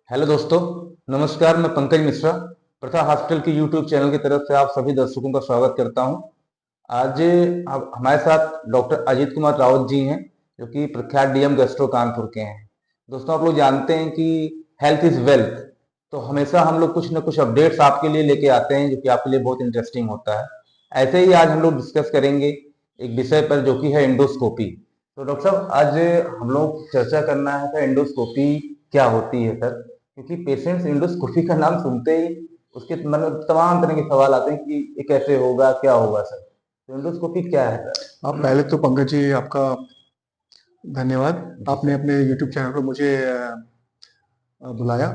Hello दोस्तों, नमस्कार। मैं पंकज मिश्रा प्रथा हॉस्पिटल की यूट्यूब चैनल की तरफ से आप सभी दर्शकों का स्वागत करता हूं। आज हमारे साथ डॉक्टर अजीत कुमार रावत जी हैं, जो कि प्रख्यात डीएम गैस्ट्रो कानपुर के हैं। दोस्तों, आप लोग जानते हैं कि हेल्थ इज वेल्थ, तो हमेशा हम लोग कुछ न कुछ अपडेट्स आपके लिए लेके आते हैं, जो कि आपके लिए बहुत इंटरेस्टिंग होता है। ऐसे ही आज हम लोग डिस्कस करेंगे एक विषय पर, जो कि है एंडोस्कोपी। तो डॉक्टर साहब, आज हम लोग चर्चा करना है कि एंडोस्कोपी क्या होती है सर, क्योंकि पेशेंट्स इंडोस्कोपी का नाम सुनते ही उसके मन में तमाम तरह के सवाल आते हैं कि ये कैसे होगा, क्या होगा सर। तो इंडोस्कोपी क्या है सर? आप पहले तो पंकज जी आपका धन्यवाद। जी आपने सर। अपने YouTube चैनल पर मुझे बुलाया।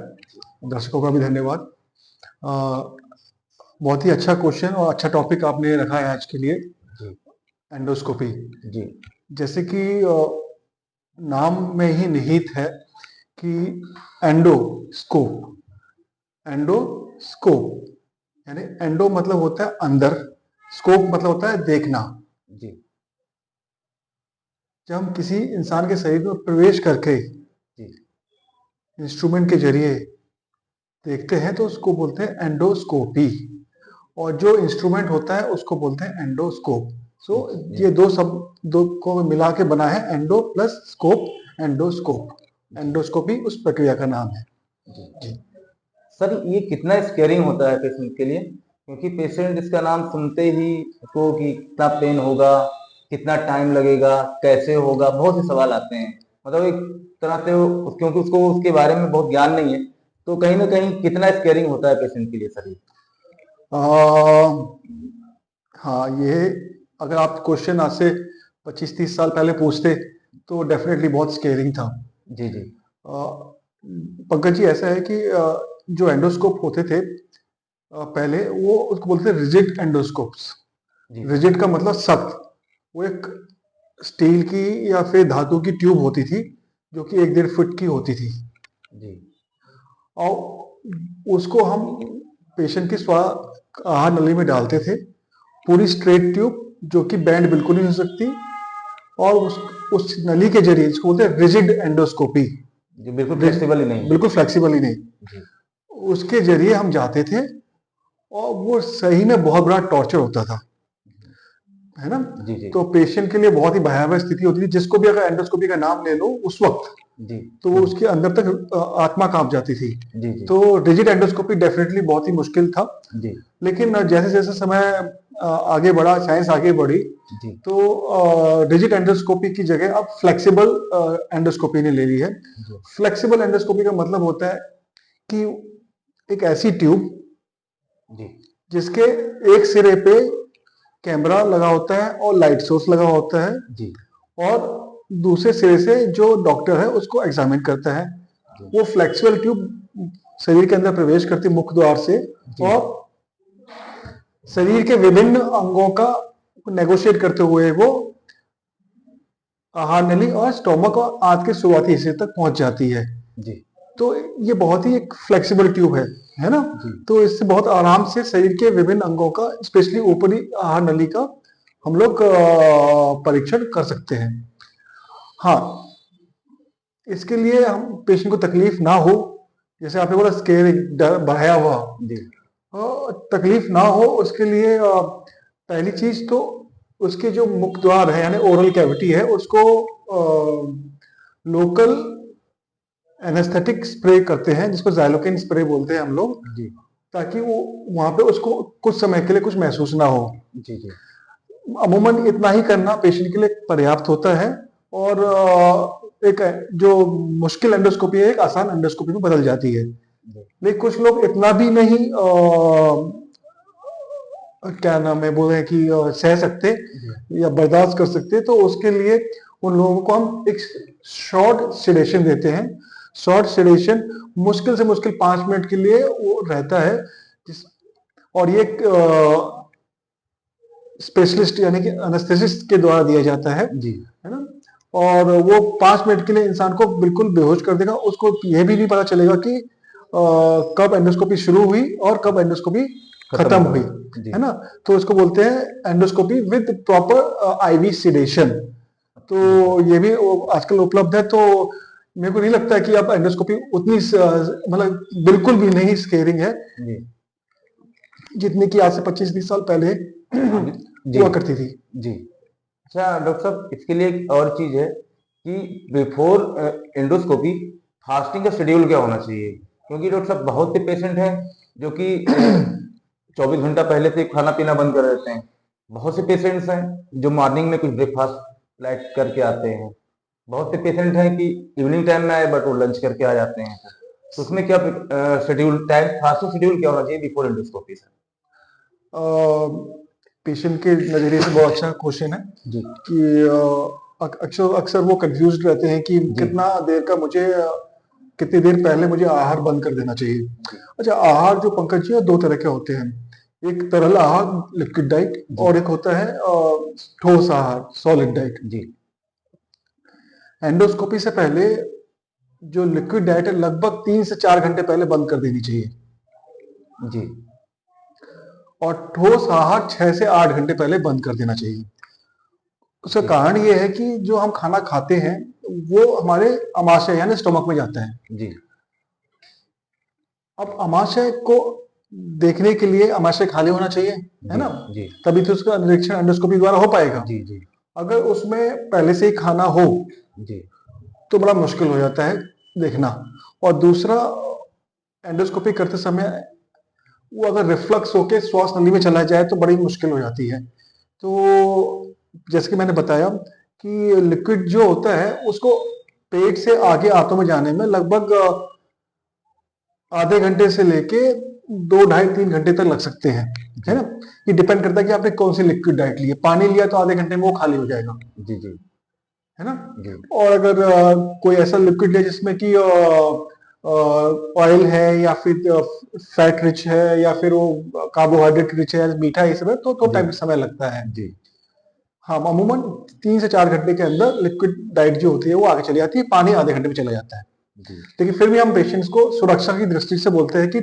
दर्शकों का भी धन्यवाद। अ, बहुत ही अच्छा क्वेश्चन और अच्छा टॉपिक आपने रखा है आज के लिए, जी एंडोस्कोपी। जी जैसे कि नाम में ही निहित है कि एंडोस्कोप, एंडोस्कोप यानी एंडो मतलब होता है अंदर, स्कोप मतलब होता है देखना। जी जब हम किसी इंसान के शरीर में प्रवेश करके जी इंस्ट्रूमेंट के जरिए देखते हैं तो उसको बोलते हैं एंडोस्कोपी, और जो इंस्ट्रूमेंट होता है उसको बोलते हैं एंडोस्कोप। सो जी ये दो शब्द दो को मिला के बना है एंडो प्लस स्कोप, एंडोस्कोप। जी एंडोस्कोपी उस प्रक्रिया का नाम है। जी। जी। सर, ये कितना स्केयरिंग होता है पेशेंट के लिए, क्योंकि पेशेंट इसका नाम सुनते ही उसको कि कितना पेन होगा, कितना टाइम लगेगा, कैसे होगा, बहुत से सवाल आते हैं। मतलब एक तरह से क्योंकि उसको उसके बारे में बहुत ज्ञान नहीं है, तो कहीं ना कहीं कितना स्केयरिंग होता है पेशेंट के लिए सर ये? आ, हाँ, ये अगर आप क्वेश्चन आज से 25-30 साल पहले पूछते तो डेफिनेटली बहुत स्केरिंग था। जी जी आ, पंकज जी, ऐसा है कि जो एंडोस्कोप होते थे पहले, वो उसको बोलते थे रिजिड एंडोस्कोप्स। जी सर। रिजिड का मतलब सख्त। वो एक स्टील की या फिर धातु की ट्यूब होती थी, जो कि 1-1.5 फुट की होती थी। जी और उसको हम पेशेंट की आहार नली में डालते थे। पूरी स्ट्रेट ट्यूब, जो कि बैंड बिल्कुल नहीं हो सकती, और उस नली के जरिए, इसको बोलते हैं रिजिड एंडोस्कोपी। जी, बिल्कुल फ्लेक्सिबल ही नहीं है। बिल्कुल फ्लेक्सिबल ही नहीं। जी उसके जरिए हम जाते थे, और वो सही में बहुत बड़ा टॉर्चर होता था, है ना। जी जी तो पेशेंट के लिए बहुत ही भयावह स्थिति होती थी। जिसको भी अगर एंडोस्कोपी का नाम ले लो उस वक्त, जी तो वो उसके अंदर तक आत्मा कांप जाती थी। जी जी तो रिजिड एंडोस्कोपी डेफिनेटली बहुत ही मुश्किल था। जी लेकिन जैसे जैसे समय आगे बढ़ा, साइंस आगे बढ़ी, जी तो रिजिड एंडोस्कोपी की जगह अब फ्लेक्सिबल एंडोस्कोपी ने ले ली है। जी फ्लेक्सिबल एंडोस्कोपी का मतलब होता है कि एक ऐसी ट्यूब जी जिसके एक सिरे पे कैमरा लगा होता है और लाइट सोर्स लगा होता है, जी और दूसरे सिरे से जो डॉक्टर है उसको एग्जामिन करता है। जी वो फ्लेक्सिबल ट्यूब शरीर के अंदर प्रवेश करती है मुख द्वार से, जी और शरीर के विभिन्न अंगों का नेगोशिएट करते हुए वो आहार नली और स्टोमक और आंत के शुरुआती हिस्से तक पहुंच जाती है। जी तो ये बहुत ही एक फ्लेक्सिबल ट्यूब है ना। जी तो इससे बहुत आराम से शरीर के विभिन्न अंगों का, स्पेशली ऊपरी आहार नली का, हम लोग परीक्षण कर सकते हैं। हाँ, इसके लिए हम पेशेंट को तकलीफ ना हो, जैसे आपने बोला स्केर, डर बढ़ाया हुआ, जी तकलीफ ना हो उसके लिए पहली चीज तो उसके जो मुख द्वार है यानी ओरल कैविटी है, उसको लोकल एनेस्थेटिक स्प्रे करते हैं, जिसको ज़ाइलोकेन स्प्रे बोलते हैं हम लोग, जी ताकि वो वहां पे उसको कुछ समय के लिए कुछ महसूस ना हो। जी जी अमूमन इतना ही करना पेशेंट के लिए पर्याप्त होता है, और एक जो मुश्किल एंडोस्कोपी है एक आसान एंडोस्कोपी में बदल जाती है। जी लेकिन कुछ लोग इतना भी नहीं क्या नाम है बोले कि सह सकते जी या बर्दाश्त कर सकते, तो उसके लिए उन लोगों को हम एक शॉर्ट सेडेशन देते हैं। शॉर्ट सेडेशन मुश्किल से मुश्किल 5 मिनट के लिए वो रहता है, और ये स्पेशलिस्ट यानी कि एनेस्थेसिस्ट के द्वारा दिया जाता जी है ना। और वो 5 मिनट के लिए इंसान को बिल्कुल बेहोश कर देगा। उसको यह भी नहीं पता चलेगा कि कब एंडोस्कोपी शुरू हुई और कब एंडोस्कोपी खत्म खत्म हो हुई, गई। जी है ना। तो इसको बोलते हैं endoscopy with proper IV sedation. तो जी सर। ये भी आजकल उपलब्ध है। तो मेरे को नहीं लगता है कि अब एंडोस्कोपी उतनी मतलब बिल्कुल भी नहीं स्केरिंग है जी जितनी कि आज से 25-20 साल पहले जी हुआ करती थी। जी। अच्छा डॉक्टर साहब, इसके लिए एक और चीज है कि बिफोर एंडोस्कोपी फास्टिंग का शेड्यूल क्या होना चाहिए? क्योंकि डॉक्टर साहब बहुत से पेशेंट हैं जो कि 24 घंटा पहले से खाना पीना बंद कर देते हैं। बहुत से पेशेंट्स हैं जो मॉर्निंग में कुछ ब्रेकफास्ट लाइट करके आते हैं। बहुत से पेशेंट हैं कि इवनिंग टाइम में आए बट वो लंच करके आ जाते हैं। तो उसमें क्या शेड्यूल, टाइम फास्टिंग शेड्यूल क्या होना चाहिए बिफोर एंडोस्कोपी सर? पेशेंट के नज़रिए से बहुत अच्छा क्वेश्चन है जी कि अक्सर अक्सर वो कंफ्यूज रहते हैं कि जी कितनी देर पहले मुझे आहार बंद कर देना चाहिए। जी अच्छा, आहार जो पंकज जी है दो तरह के होते हैं, एक तरल आहार लिक्विड डाइट जी और एक होता है ठोस आहार सॉलिड डाइट। जी एंडोस्कोपी से पहले जो लिक्विड डाइट है लगभग 3 से 4 घंटे पहले बंद कर देनी चाहिए जी और ठोस आहार 6 से 8 घंटे पहले बंद कर देना चाहिए। उसका जी कारण ये है कि जो हम खाना खाते हैं वो हमारे अमाशय यानी स्टमक में जाता है। जी अब अमाशय को देखने के लिए अमाशय खाली होना चाहिए, है जी ना? जी तभी तो उसका निरीक्षण एंडोस्कोपी द्वारा हो पाएगा। जी जी अगर उसमें पहले से ही खाना हो जी तो बड़ा मुश्किल हो जाता है देखना। और दूसरा, एंडोस्कोपी करते समय वो अगर रिफ्लक्स होके श्वास नली में चला जाए तो बड़ी मुश्किल हो जाती है। तो जैसे कि मैंने बताया कि लिक्विड जो होता है उसको पेट से आगे आंतों में जाने में लगभग आधे घंटे से लेके 2 ढाई 3 घंटे तक लग सकते हैं, है जी ना? ये डिपेंड करता है कि आपने कौन सी लिक्विड डाइट ली है। पानी लिया तो आधे घंटे में वो खाली हो जाएगा, जी जी है ना? जी और अगर कोई ऐसा लिक्विड लिया जिसमें कि ऑयल है या फिर फैट रिच है या फिर वो कार्बोहाइड्रेट रिच है या मीठा है, ये सब है तो जी टाइम समय लगता है। जी हाँ, अमूमन 3 से 4 घंटे के अंदर लिक्विड डाइट जो होती है वो आगे चली जाती है, पानी आधे घंटे में चला जाता है। जी लेकिन फिर भी हम पेशेंट्स को सुरक्षा की दृष्टि से बोलते हैं कि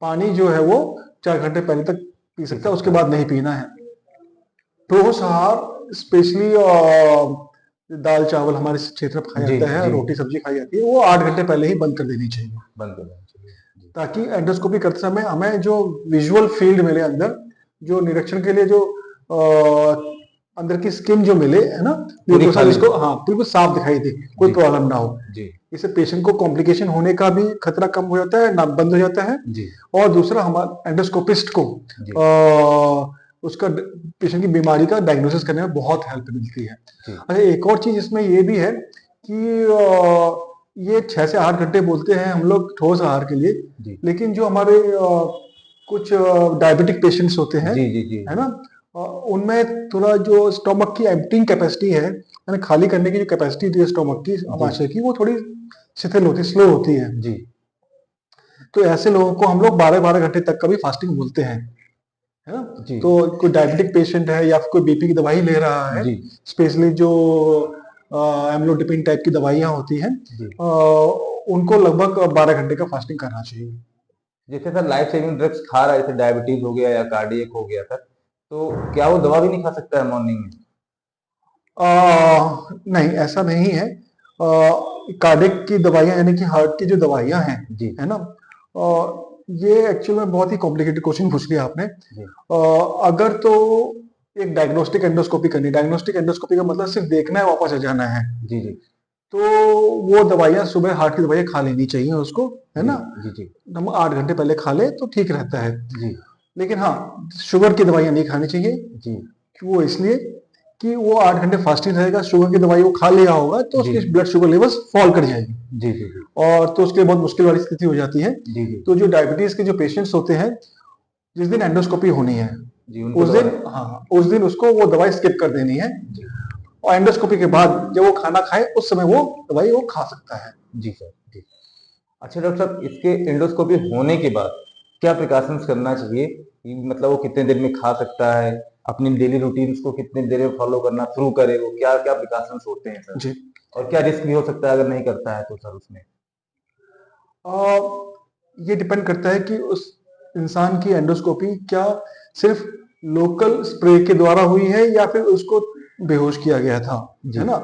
पानी जो है वो 4 घंटे पहले तक पी पी सकता है, उसके सकता है। बाद नहीं पीना है। ठोस आहार स्पेशली दाल चावल हमारे क्षेत्र में खाया जी जाता है, जी रोटी सब्जी खाई जाती है, वो 8 घंटे पहले ही बंद कर देनी चाहिए बंद कर देना चाहिए। जी ताकि एंडोस्कोपी करते समय हमें जो विजुअल फील्ड मिले अंदर, जो निरीक्षण के लिए जो अंदर की स्किन जो मिले, है ना, पूरी म्यूकोसा खाली। जिसको, हाँ, बिल्कुल साफ दिखाई दे, कोई जी प्रॉब्लम ना हो। जी इससे पेशेंट को कॉम्प्लिकेशन होने का भी खतरा कम हो जाता है, ना बंद हो जाता है। जी और दूसरा, हमारे एंडोस्कोपिस्ट को जी उसका पेशेंट की बीमारी का डायग्नोसिस करने में बहुत हेल्प मिलती है। जी अच्छा, एक और चीज इसमें ये भी है कि ये 6 से 8 घंटे बोलते हैं हम लोग ठोस आहार के लिए, जी लेकिन जो हमारे कुछ डायबिटिक पेशेंट्स होते हैं, जी जी जी है ना, उनमें थोड़ा जो स्टोमक की एम्प्टिंग कैपेसिटी है, यानी खाली करने की जो कैपेसिटी होती है स्टोमक की, जी अमाशय की, वो थोड़ी शिथिल होती है, स्लो होती है। जी तो ऐसे लोगों को हम लोग 12-12 घंटे तक का भी फास्टिंग बोलते हैं, है ना? जी तो कोई डायबिटिक पेशेंट है या फिर कोई बीपी की दवाई ले रहा है, जी स्पेशली जो एम्लोडिपिन टाइप की दवाइयां होती हैं, जी। उनको लगभग 12 घंटे का फास्टिंग करना चाहिए। जैसे सर लाइफ सेविंग ड्रग्स खा रहा है, जैसे डायबिटीज हो गया या कार्डियक हो गया सर, तो क्या वो दवा भी नहीं खा सकता है मॉर्निंग में? नहीं, ऐसा नहीं है। कार्डियक की दवाइयां यानी कि हार्ट की जो दवाइयां हैं, जी है ना, ये एक्चुअल में बहुत ही कॉम्प्लिकेटेड क्वेश्चन पूछ लिया आपने। जी अगर तो एक डायग्नोस्टिक एंडोस्कोपी करनी, डायग्नोस्टिक एंडोस्कोपी का मतलब सिर्फ देखना है, वापस आ जाना है, जी जी तो वो दवाइयां सुबह हार्ट की दवाइयां खा लेनी चाहिए उसको, है जी ना? जी जी हम 8 घंटे पहले खा ले तो ठीक रहता है। जी लेकिन हाँ, शुगर की दवाइयां नहीं खानी चाहिए। जी वो इसलिए कि वो 8 घंटे फास्टिंग रहेगा, शुगर की दवाई वो खा लिया होगा तो जी उसकी ब्लड शुगर लेवल्स फॉल कर जाएगी जी जी जी और तो उसके लिए बहुत मुश्किल वाली स्थिति हो जाती है। जी जी तो जो डायबिटीज के जो पेशेंट्स होते हैं, जिस दिन एंडोस्कोपी होनी है जी उनको उस दवा दिन, हाँ, उस दिन उसको वो दवाई स्किप कर देनी है जी और एंडोस्कोपी के बाद जब वो खाना खाए उस समय वो दवाई वो खा सकता है। जी सर जी। अच्छा डॉक्टर साहब, इसके एंडोस्कोपी होने के बाद क्या प्रिकॉशंस करना चाहिए कि मतलब वो कितने देर में खा सकता है, अपनी डेली रूटीन्स को कितने देर में फॉलो करना शुरू करे, वो क्या क्या प्रिकॉशंस होते हैं सर? जी, और क्या रिस्क भी हो सकता है अगर नहीं करता है तो सर उसमें? ये डिपेंड करता है कि उस इंसान की एंडोस्कोपी क्या सिर्फ लोकल स्प्रे के द्वारा हुई है या फिर उसको बेहोश किया गया था, जी है ना?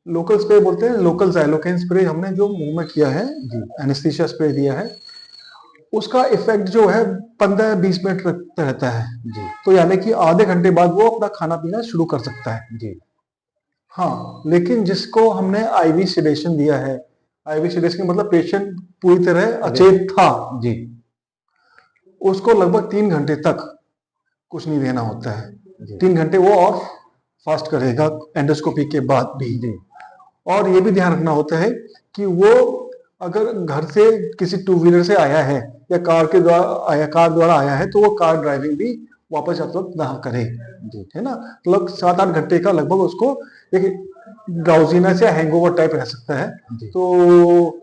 लोकल स्प्रे बोलते हैं, लोकल ज़ाइलोकेन स्प्रे हमने जो मुंह में किया है, जी एनेस्थीसिया स्प्रे दिया है, उसका इफेक्ट जो है 15-20 मिनट रहता है। जी तो यानी कि आधे घंटे बाद वो अपना खाना पीना शुरू कर सकता है। जी हाँ, लेकिन जिसको हमने आईवी सेडेशन दिया है, आईवी सेडेशन का मतलब पेशेंट पूरी तरह अचेत था, जी उसको लगभग 3 घंटे तक कुछ नहीं देना होता है। जी 3 घंटे वो और फास्ट करेगा एंडोस्कोपी के बाद भी। जी और ये भी ध्यान रखना होता है कि वो अगर घर से किसी टू व्हीलर से आया है या कार द्वारा आया है, तो वो कार ड्राइविंग भी वापस जाते वक्त ना करे, जी है ना। मतलब 7-8 घंटे का लगभग उसको एक ड्राउजीनेस या हैंगओवर टाइप रह सकता है। जी तो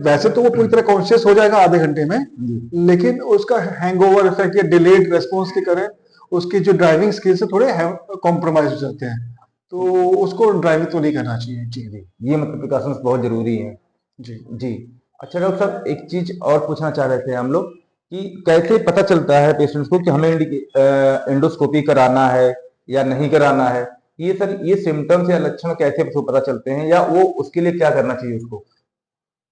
वैसे तो वो पूरी तरह कॉन्शियस हो जाएगा आधे घंटे में, जी लेकिन उसका हैंगओवर इफेक्ट या डिलेड रेस्पॉन्स के कारण उसकी जो ड्राइविंग स्किल्स है थोड़े कॉम्प्रोमाइज हो जाते हैं, तो उसको ड्राइविंग तो नहीं करना चाहिए जी। जी ये मतलब प्रिकॉशंस बहुत जरूरी है। जी जी अच्छा डॉक्टर साहब, एक चीज और पूछना चाह रहे थे हम लोग कि कैसे पता चलता है पेशेंट्स को कि हमें एंडोस्कोपी कराना है या नहीं कराना है? ये सर, ये सिम्टम्स या लक्षण कैसे उसको पता चलते हैं, या वो उसके लिए क्या करना चाहिए उसको?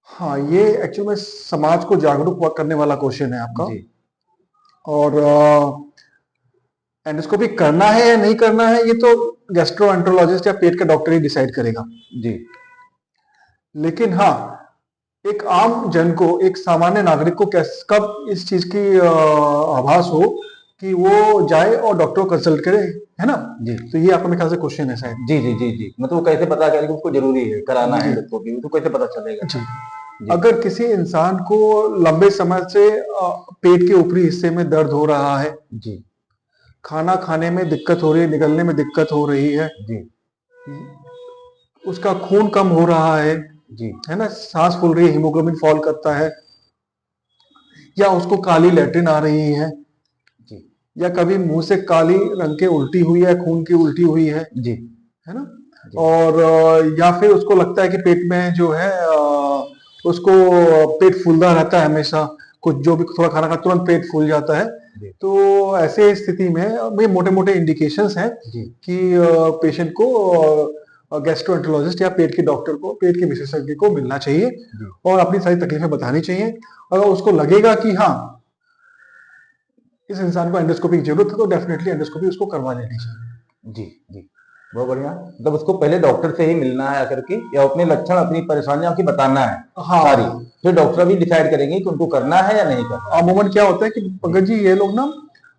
हाँ, ये एक्चुअली में समाज को जागरूक करने वाला क्वेश्चन है आपका। जी और एंडोस्कोपी करना है या नहीं करना है, ये तो गैस्ट्रोएंटरोलॉजिस्ट या पेट का डॉक्टर ही डिसाइड करेगा। जी लेकिन हाँ, एक आम जन को, एक सामान्य नागरिक को कब इस चीज की आभास हो कि वो जाए और डॉक्टर को कंसल्ट करे, है ना। जी तो ये आपका मेरे ख्याल से क्वेश्चन है शायद। जी जी जी जी मतलब वो कैसे पता करें कि उसको जरूरी है कराना है जी एंडोस्कोपी, तो कैसे पता चलेगा? जी। जी अगर किसी इंसान को लंबे समय से पेट के ऊपरी हिस्से में दर्द हो रहा है, जी खाना खाने में दिक्कत हो रही है, निगलने में दिक्कत हो रही है, जी उसका खून कम हो रहा जी है ना, सांस फूल रही है, हीमोग्लोबिन फॉल करता है, या उसको काली लैट्रिन आ रही है, जी या कभी मुंह से काली रंग के उल्टी हुई है, खून की उल्टी हुई जी है ना। जी और या फिर उसको लगता है कि पेट में जो है उसको पेट फूलता रहता है हमेशा, कुछ जो भी थोड़ा खाना खा तुरंत पेट फूल जाता है। जी तो ऐसे स्थिति में ये मोटे मोटे इंडिकेशंस हैं जी कि पेशेंट को गैस्ट्रोएंटरोलॉजिस्ट या पेट के डॉक्टर को, पेट के विशेषज्ञ को मिलना चाहिए जी और अपनी सारी तकलीफें बतानी चाहिए। अगर उसको लगेगा कि हाँ, इस इंसान को एंडोस्कोपी की जरूरत है, तो डेफिनेटली एंडोस्कोपी उसको करवा लेनी चाहिए। जी जी बहुत बढ़िया। मतलब उसको पहले डॉक्टर से ही मिलना है आकर के, या अपने लक्षण अपनी परेशानियां की बताना है सारी, हाँ, फिर डॉक्टर भी डिसाइड करेंगे कि उनको करना है या नहीं करना है। अमूमन क्या होता है कि जी पंकज जी, ये लोग ना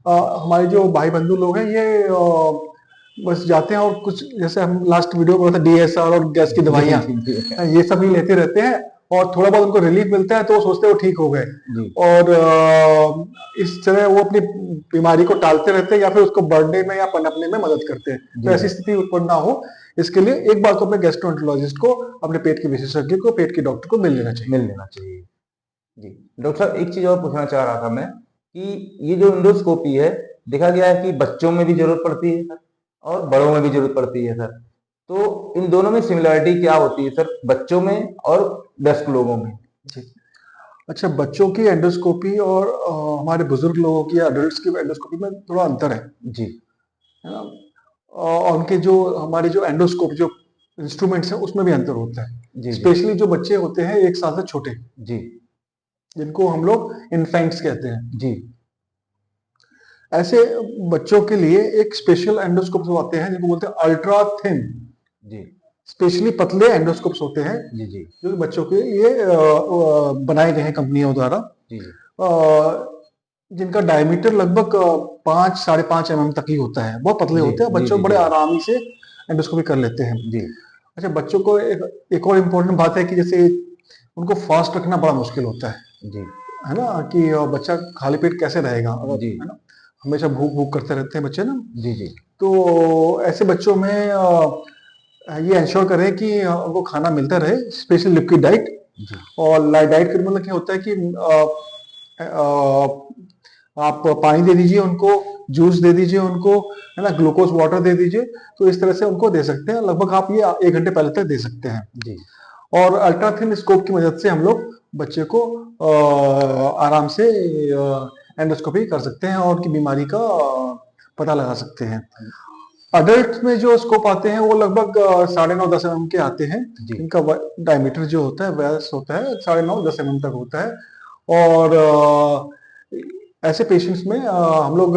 हमारे जो भाई बंधु लोग हैं, ये बस जाते हैं और कुछ, जैसे हम लास्ट वीडियो में बोला था, डीएसआर और गैस की जी दवाइयां, जी जी ये सब ही लेते रहते हैं, और थोड़ा बहुत उनको रिलीफ मिलता है तो वो सोचते हैं वो ठीक हो गए। जी और इस तरह वो अपनी बीमारी को टालते रहते हैं या फिर उसको बढ़ने में या पनपने में मदद करते हैं। तो जी ऐसी स्थिति उत्पन्न ना हो, इसके लिए एक बार तो अपने गैस्ट्रोएंटरोलॉजिस्ट को, अपने पेट के विशेषज्ञ को, पेट के डॉक्टर को मिल लेना चाहिए। मिल लेना चाहिए। जी डॉक्टर साहब, एक चीज और पूछना चाह रहा था मैं कि ये जो इंडोस्कोपी है, देखा गया है कि बच्चों में भी जरूरत पड़ती है सर, और बड़ों में भी जरूरत पड़ती है सर। तो इन दोनों में सिमिलरिटी क्या होती है सर, बच्चों में और वयस्क लोगों में? जी। अच्छा, बच्चों की एंडोस्कोपी और हमारे बुजुर्ग लोगों की, एडल्ट्स की एंडोस्कोपी में थोड़ा अंतर जी है ना। और उनके जो, हमारे जो एंडोस्कोप जो इंस्ट्रूमेंट्स हैं उसमें भी अंतर होता है। जी जी स्पेशली जो बच्चे होते हैं 1 साल से छोटे, जी जिनको हम लोग इन्फेंट्स कहते हैं, जी ऐसे बच्चों के लिए एक स्पेशल एंडोस्कोप आते हैं जिनको बोलते हैं अल्ट्रा थिन, जी स्पेशली पतले एंडोस्कोप्स होते हैं, जी जी जो कि बच्चों के लिए बनाए गए हैं कंपनियों द्वारा, जी जिनका डायमीटर लगभग 5-5.5 mm तक ही होता है, बहुत पतले जी होते हैं, जी बच्चों जी बड़े जी आरामी से एंडोस्कोपी कर लेते हैं। जी अच्छा, बच्चों को एक और इम्पोर्टेंट बात है कि जैसे उनको फास्ट रखना बड़ा मुश्किल होता जी है ना, कि बच्चा खाली पेट कैसे रहेगा, अगर, जी है ना, हमेशा भूख भूख करते रहते हैं बच्चे ना। जी जी तो ऐसे बच्चों में ये इंश्योर करें कि उनको खाना मिलता रहे, स्पेशली लिक्विड डाइट। जी और डाइट का मतलब क्या होता है कि आप पानी दे दीजिए उनको, जूस दे दीजिए उनको, है ना, ग्लूकोज वाटर दे दीजिए। तो इस तरह से उनको दे सकते हैं, लगभग आप ये 1 घंटे पहले तक दे सकते हैं। जी और अल्ट्राथिन स्कोप की मदद से हम लोग बच्चे को आराम से एंडोस्कोपी कर सकते हैं और उनकी बीमारी का पता लगा सकते हैं। अडल्ट में जो स्कोप आते हैं वो लगभग 9.5-10 mm के आते हैं। जी इनका डायमीटर जो होता है व्यास होता है 9.5-10 mm तक होता है। और ऐसे पेशेंट्स में हम लोग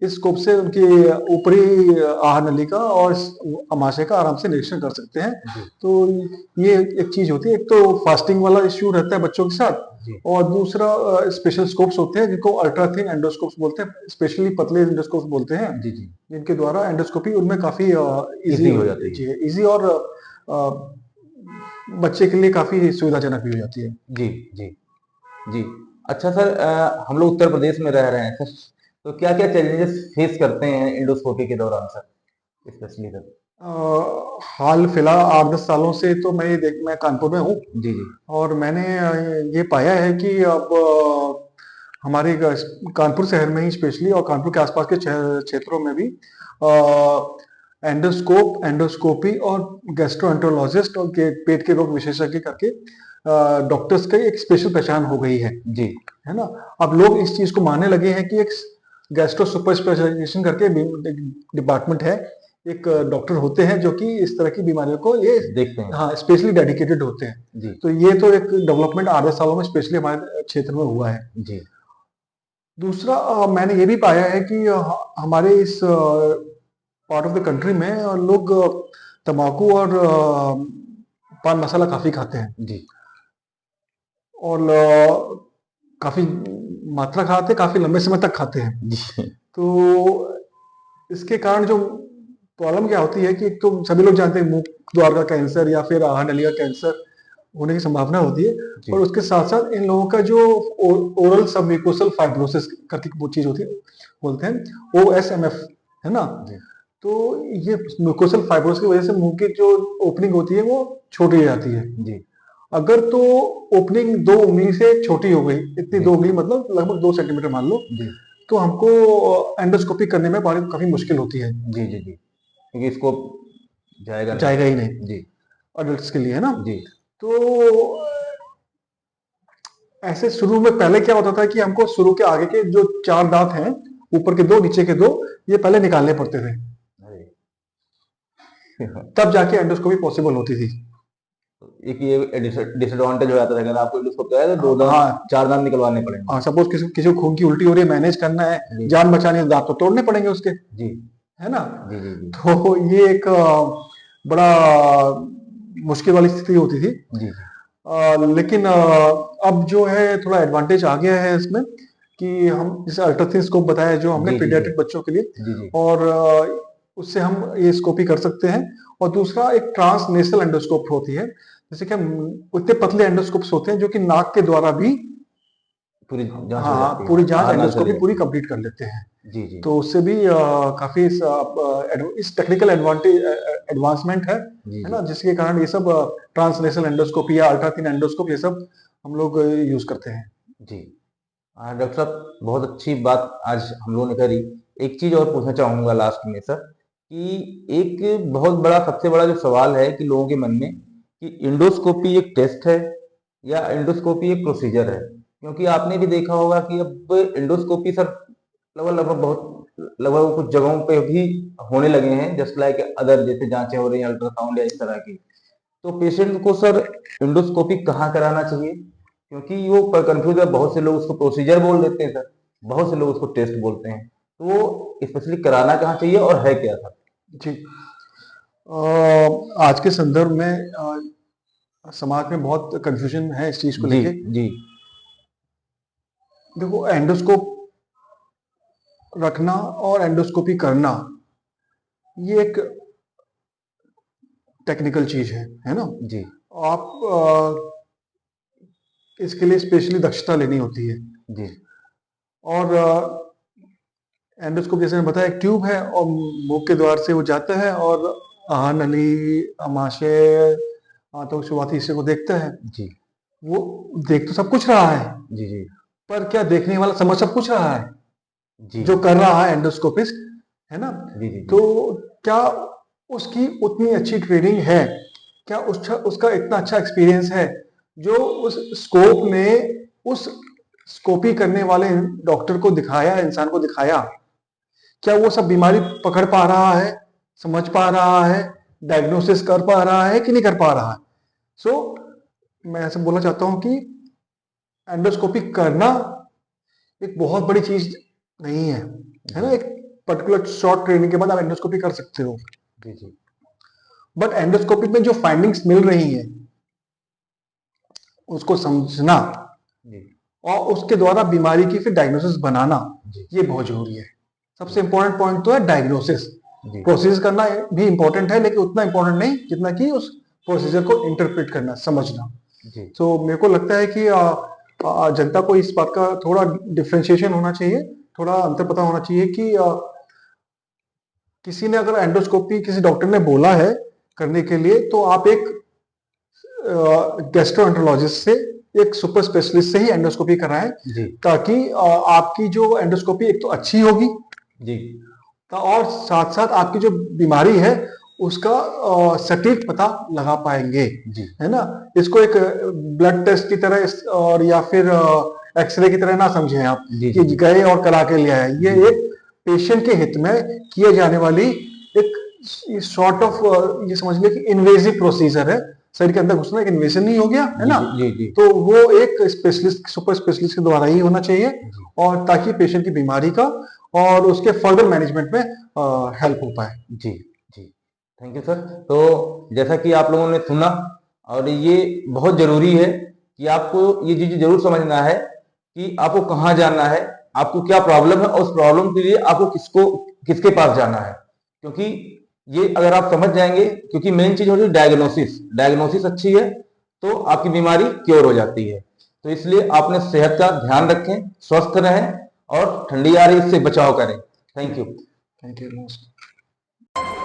इस स्कोप से उनकी ऊपरी आहार नलिका और आमाशय का आराम से निरीक्षण कर सकते हैं। जी तो ये एक चीज होती है, एक तो फास्टिंग वाला इश्यू रहता है बच्चों के साथ, जी और दूसरा स्पेशल स्कोप्स होते हैं जिनको अल्ट्रा थिन एंडोस्कोप्स बोलते हैं, स्पेशली पतले एंडोस्कोप्स बोलते हैं, जी जी जिनके द्वारा एंडोस्कोपी उनमें काफी इजी इजी हो जाती है। जी इजी और बच्चे के लिए काफी सुविधाजनक भी हो जाती है। जी जी जी। अच्छा सर, हम लोग उत्तर प्रदेश में रह रहे हैं सर, तो क्या क्या चैलेंजेस फेस करते हैं इंडोस्कोपी के दौरान सर, स्पेशली सर? हाल फिलहाल 8-10 सालों से तो मैं कानपुर में हूँ, जी जी और मैंने ये पाया है कि अब हमारे कानपुर शहर में ही स्पेशली और कानपुर के आसपास के क्षेत्रों में भी एंडोस्कोपी और गैस्ट्रोएंटरोलॉजिस्ट और पेट के रोग विशेषज्ञ करके डॉक्टर्स की एक स्पेशल पहचान हो गई है जी है ना। अब लोग इस चीज को मानने लगे हैं कि एक गैस्ट्रो सुपर स्पेशलाइजेशन करके डिपार्टमेंट है, एक डॉक्टर होते हैं जो कि इस तरह की बीमारियों को ये देखते हैं। हाँ स्पेशली डेडिकेटेड होते हैं। जी तो ये तो एक डेवलपमेंट 8-10 सालों में स्पेशली हमारे क्षेत्र में हुआ है। जी दूसरा मैंने ये भी पाया है कि हमारे इस पार्ट ऑफ द कंट्री में लोग तंबाकू और पान मसाला काफी खाते हैं, जी और काफी मात्रा खाते हैं, काफी लंबे समय तक खाते हैं। जी तो इसके कारण जो प्रॉब्लम क्या होती है कि एक तो सभी लोग जानते हैं मुंह द्वार का कैंसर या फिर आहार नली का कैंसर होने की संभावना होती है, जी और उसके साथ साथ इन लोगों का जो ओरल सबम्यूकोसल फाइब्रोसिस करके वो चीज होती है, बोलते हैं OSMF, है ना। जी तो ये म्यूकोसल फाइब्रोसिस की वजह से मुंह की जो ओपनिंग होती है वो छोटी हो जाती है। जी अगर तो ओपनिंग 2 उंगली से छोटी हो गई, इतनी जी 2 उंगली मतलब लगभग 2 सेंटीमीटर मान लो, जी तो हमको एंडोस्कोपी करने में काफी मुश्किल होती है, जी जी जी, क्योंकि इसको जाएगा नहीं। जाएगा ही नहीं जी अडल्ट्स के लिए, है ना। जी तो ऐसे शुरू में पहले क्या होता था कि हमको शुरू के आगे के जो 4 दांत हैं, ऊपर के 2 नीचे के 2, ये पहले निकालने पड़ते थे, अरे तब जाके एंडोस्कोपी पॉसिबल होती थी। एक ये डिसएडवांटेज हो जाता था, अगर आपको इंडोस्कोप कराया तो 2 दांत हाँ 4 दांत निकलवाने पड़ेंगे। हाँ, सपोज किसी को खून की उल्टी हो रही है, मैनेज करना है, जी जान बचानी है, दांत तो तोड़ने पड़ेंगे उसके, जी है ना। जी जी जी तो ये एक बड़ा मुश्किल वाली स्थिति होती थी। जी लेकिन अब जो है थोड़ा एडवांटेज आ गया है इसमें, कि हम जैसे अल्ट्राथिन स्कोप बताया जो हमने जी जी पीडियाट्रिक बच्चों के लिए, जी जी और उससे हम ये स्कोपी कर सकते हैं। और दूसरा एक ट्रांसनेशनल एंडोस्कोप होती है, जैसे कि हम उतने पतले एंडोस्कोप्स होते हैं जो कि नाक के द्वारा भी पूरी जांच हो हाँ जाती है, पूरी जांच आहार नाल चले एंडोस्कोपी पूरी जाती कंप्लीट कर लेते हैं। है। जी जी तो उससे भी काफी इस टेक्निकल एडवांटेज एडवांसमेंट जी है जी ना, जिसके कारण ये सब ट्रांसलेशनल एंडोस्कोपी या अल्ट्राथिन एंडोस्कोप ये सब हम लोग यूज करते हैं। जी। डॉक्टर साहब, बहुत अच्छी बात आज हम लोगों ने करी। एक चीज और पूछना चाहूंगा लास्ट में सर, कि एक बहुत बड़ा सबसे बड़ा जो सवाल है कि लोगों के मन में, कि इंडोस्कोपी एक टेस्ट है या इंडोस्कोपी एक प्रोसीजर है? क्योंकि आपने भी देखा होगा कि अब इंडोस्कोपी सर लगभग लगभग बहुत लगभग कुछ जगहों पे भी होने लगे हैं, जस्ट लाइक अदर जैसे जांचें हो रही हैं अल्ट्रासाउंड या इस तरह की। तो पेशेंट को सर इंडोस्कोपी कहाँ कराना चाहिए? क्योंकि वो कंफ्यूज है, बहुत से लोग उसको प्रोसीजर बोल देते हैं सर, बहुत से लोग उसको टेस्ट बोलते हैं, तो स्पेशली कराना कहाँ चाहिए और है क्या सर? जी। आज के संदर्भ में समाज में बहुत कंफ्यूजन है इस चीज को जी लेके। जी देखो, एंडोस्कोप रखना और एंडोस्कोपी करना ये एक टेक्निकल चीज है ना। जी आप इसके लिए स्पेशली दक्षता लेनी होती है। जी और एंडोस्कोप जैसे मैंने बताया एक ट्यूब है, और मुंह के द्वार से वो जाता है और आहार नली, आमाशय, आंतों के शुरुआती हिस्से को देखता है। जी वो देख तो सब कुछ रहा है, जी जी पर क्या देखने वाला समझ सब कुछ रहा है जी जो कर रहा है एंडोस्कोपिस्ट, है ना। जी जी तो क्या उसकी उतनी अच्छी ट्रेनिंग है, क्या उसका इतना अच्छा एक्सपीरियंस है जो उस स्कोप ने उस स्कोपी करने वाले डॉक्टर को दिखाया, इंसान को दिखाया क्या वो सब बीमारी पकड़ पा रहा है, समझ पा रहा है, डायग्नोसिस कर पा रहा है कि नहीं कर पा रहा है। सो मैं ऐसे बोलना चाहता हूं कि एंडोस्कोपी करना एक बहुत बड़ी चीज नहीं है, है ना। एक पर्टिकुलर शॉर्ट ट्रेनिंग के बाद आप एंडोस्कोपी कर सकते हो, जी जी बट एंडोस्कोपी में जो फाइंडिंग्स मिल रही है उसको समझना जी और उसके द्वारा बीमारी की फिर डायग्नोसिस बनाना, जी ये बहुत जरूरी है। सबसे इंपॉर्टेंट पॉइंट तो है डायग्नोसिस। जी प्रोसीजर करना भी इंपॉर्टेंट है, लेकिन उतना इंपॉर्टेंट नहीं जितना कि उस प्रोसीजर को इंटरप्रेट करना, समझना। जी तो मेरे को लगता है कि जनता को इस बात का थोड़ा डिफ्रेंशिएशन होना चाहिए, थोड़ा अंतर पता होना चाहिए कि किसी ने अगर एंडोस्कोपी किसी डॉक्टर ने बोला है करने के लिए, तो आप एक गैस्ट्रोएंटरोलॉजिस्ट से, एक सुपर स्पेशलिस्ट से ही एंडोस्कोपी कराएं, जी ताकि आपकी जो एंडोस्कोपी एक तो अच्छी होगी, जी और साथ साथ आपकी जो बीमारी है उसका सटीक पता लगा पाएंगे, जी है ना। इसको एक ब्लड टेस्ट की तरह और या फिर एक्सरे की तरह ना समझें आप जी कि जी गए और करा के ले आए। ये जी एक पेशेंट के हित में किए जाने वाली एक सॉर्ट ऑफ, ये समझ लिया कि इन्वेजिव प्रोसीजर है। शरीर के अंदर घुसना एक इन्वेजन नहीं हो गया, है जी ना। जी जी तो वो एक स्पेशलिस्ट, सुपर स्पेशलिस्ट के द्वारा ही होना चाहिए, जी और ताकि पेशेंट की बीमारी का और उसके फर्दर मैनेजमेंट में हेल्प हो पाए। जी जी थैंक यू सर। तो जैसा कि आप लोगों ने सुना, और ये बहुत जरूरी है कि आपको ये चीज जरूर समझना है कि आपको कहाँ जाना है, आपको क्या प्रॉब्लम है, और उस प्रॉब्लम के लिए आपको किसके पास जाना है। क्योंकि ये अगर आप समझ जाएंगे, क्योंकि मेन चीज होती है डायग्नोसिस। डायग्नोसिस अच्छी है तो आपकी बीमारी क्योर हो जाती है। तो इसलिए आपने सेहत का ध्यान रखें, स्वस्थ रहें, और ठंडी आ रही इससे बचाव करें। Thank you. Thank you.